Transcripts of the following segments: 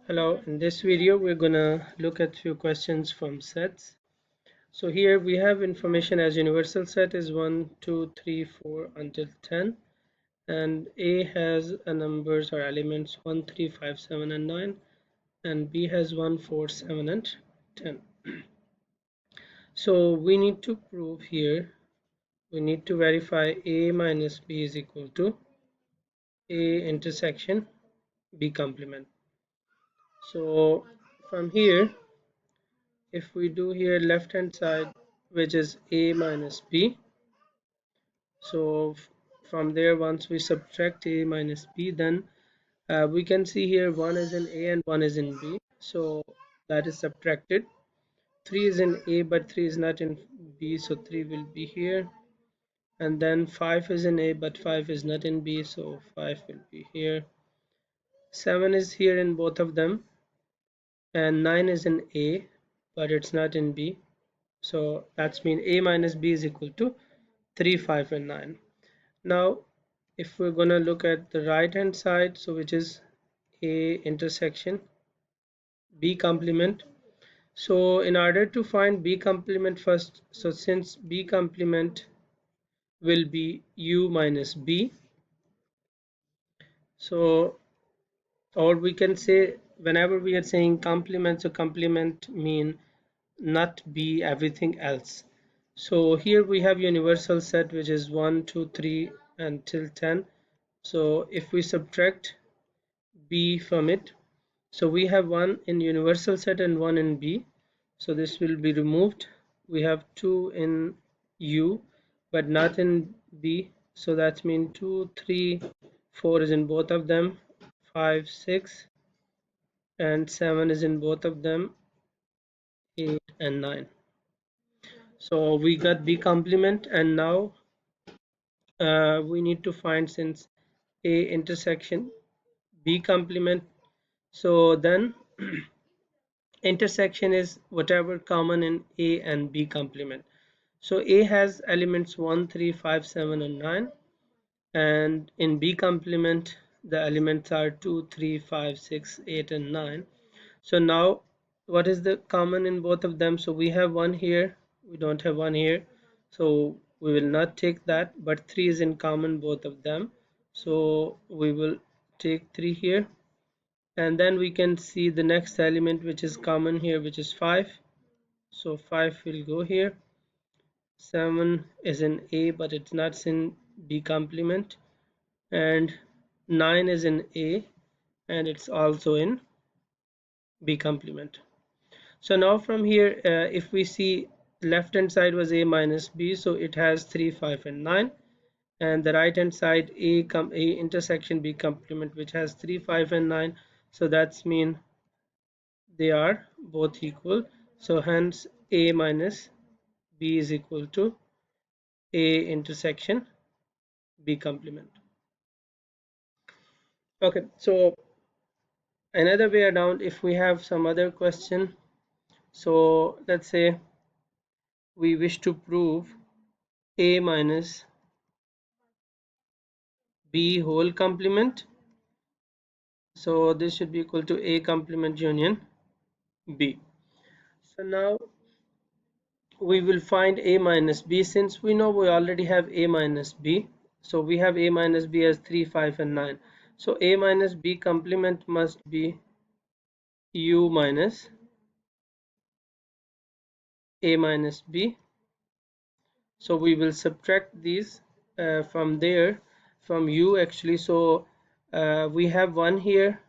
Hello, in this video we're gonna look at few questions from sets. So here we have information as universal set is 1, 2, 3, 4 until 10, and A has a numbers or elements 1, 3, 5, 7 and 9, and B has 1, 4, 7 and 10. So we need to prove here, we need to verify A minus B is equal to A intersection B complement. So from here, if we do here left hand side, which is A minus B, so from there once we subtract A minus B, then we can see here one is in A and one is in B, so that is subtracted. 3 is in A but 3 is not in B, so 3 will be here, and then 5 is in A but 5 is not in B, so 5 will be here. 7 is here in both of them, and 9 is in A but it's not in B, so that's mean A minus B is equal to 3, 5 and 9. Now if we're gonna look at the right hand side, so which is A intersection B complement, so in order to find B complement first, so since B complement will be U minus B, so or we can say whenever we are saying complement, so complement mean not B everything else. So here we have universal set which is 1, 2, 3 until 10. So if we subtract B from it, so we have one in universal set and one in B, so this will be removed. We have 2 in U but not in B, so that means 2, 3, 4 is in both of them, 5, 6 and 7 is in both of them, 8 and 9. So we got B complement, and now we need to find, since A intersection B complement, so then intersection is whatever common in A and B complement. So A has elements 1, 3, 5, 7 and 9, and in B complement the elements are 2, 3, 5, 6, 8 and 9. So now what is the common in both of them? So we have one here, we don't have one here, so we will not take that, but 3 is in common both of them, so we will take 3 here, and then we can see the next element which is common here, which is 5, so 5 will go here. 7 is in A but it's not in B complement, and 9 is in A and it's also in B complement. So now from here, if we see left hand side was A minus B, so it has 3, 5 and 9, and the right hand side A intersection B complement which has 3, 5 and 9, so that's mean they are both equal, so hence A minus B is equal to A intersection B complement. Okay, so another way around, if we have some other question, so let's say we wish to prove A minus B whole complement, so this should be equal to A complement union B. So now we will find A minus B, since we know we already have A minus B, so we have A minus B as 3, 5 and 9, so A minus B complement must be U minus A minus B. So we will subtract these from there, from U actually, so we have one here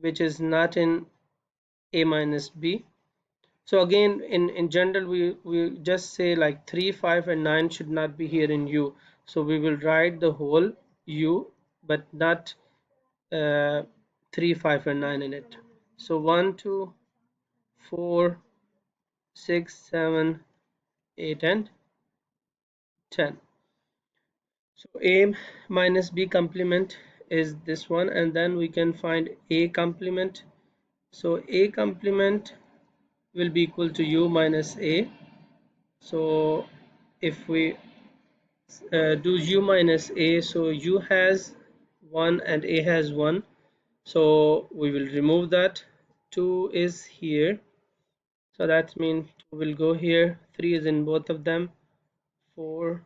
which is not in A minus B. So again, in general, we just say like 3, 5 and 9 should not be here in U, so we will write the whole U but not 3, 5 and 9 in it. So 1, 2, 4, 6, 7, 8 and 10. So A minus B complement is this one, and then we can find A complement. So A complement will be equal to U minus A. So if we do U minus A, so U has 1 and A has 1, so we will remove that, 2 is here, so that means 2 will go here, 3 is in both of them, 4,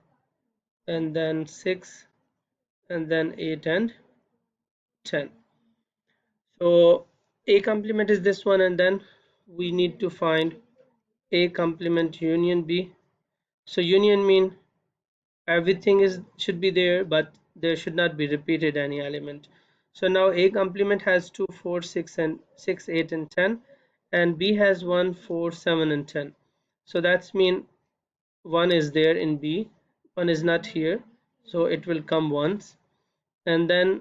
and then 6, and then 8 and 10. So A complement is this one, and then we need to find A complement union B. So union mean everything is should be there, but there should not be repeated any element. So now A complement has 2, 4, 6, and 6, 8, and 10, and B has 1, 4, 7, and 10. So that's mean 1 is there in B, 1 is not here, so it will come once, and then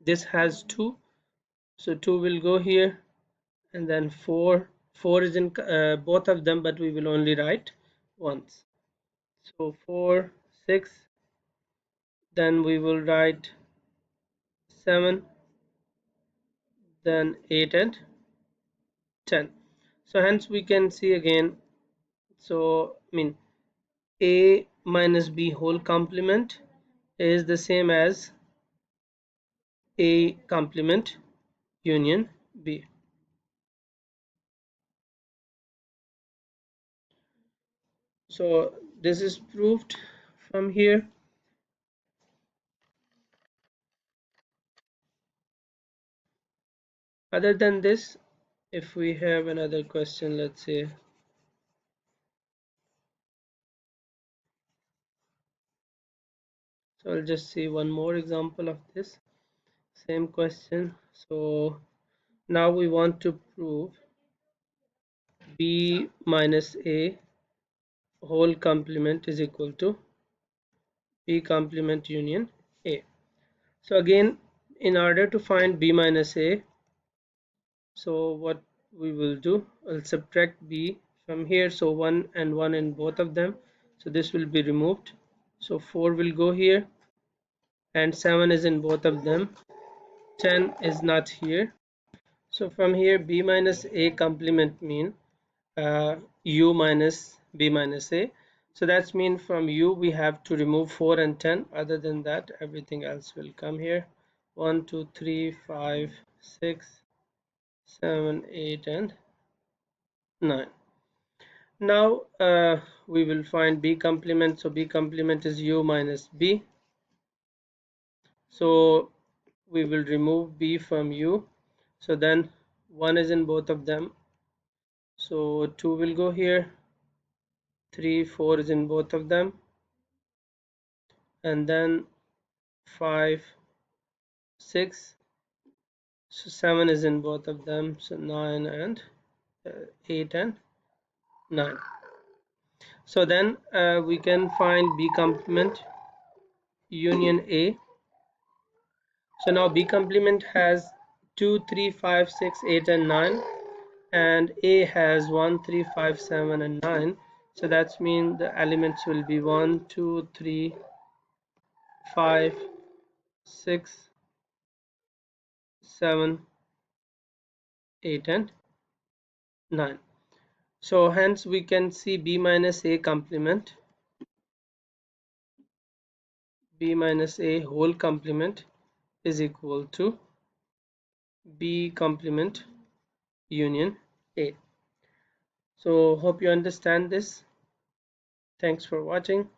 this has 2, so 2 will go here, and then 4 is in both of them, but we will only write once. So 4, 6, then we will write 7, then 8 and 10. So hence we can see again, so I mean A minus B whole complement is the same as A complement union B. So this is proved from here. Other than this, if we have another question, let's say, so I'll just see one more example of this same question. So now we want to prove B minus A whole complement is equal to B complement union A. So again, in order to find B minus A, so what we will do, I'll subtract B from here, so 1 and 1 in both of them, so this will be removed, so 4 will go here, and 7 is in both of them, 10 is not here. So from here B minus A complement mean U minus B minus A. So that's mean from U we have to remove 4 and 10. Other than that, everything else will come here. 1, 2, 3, 5, 6, 7, 8, and 9. Now we will find B complement. So B complement is U minus B. So we will remove B from U. So then 1 is in both of them. So 2 will go here. 3, 4 is in both of them, and then 5, 6, so 7 is in both of them, so 9 and 8 and 9. So then we can find B complement union A. So now B complement has 2, 3, 5, 6, 8, and 9, and A has 1, 3, 5, 7, and 9. So that's mean the elements will be 1, 2, 3, 5, 6, 7, 8, and 9. So hence we can see B minus A complement, B minus A whole complement is equal to B complement union A. So hope you understand this. Thanks for watching.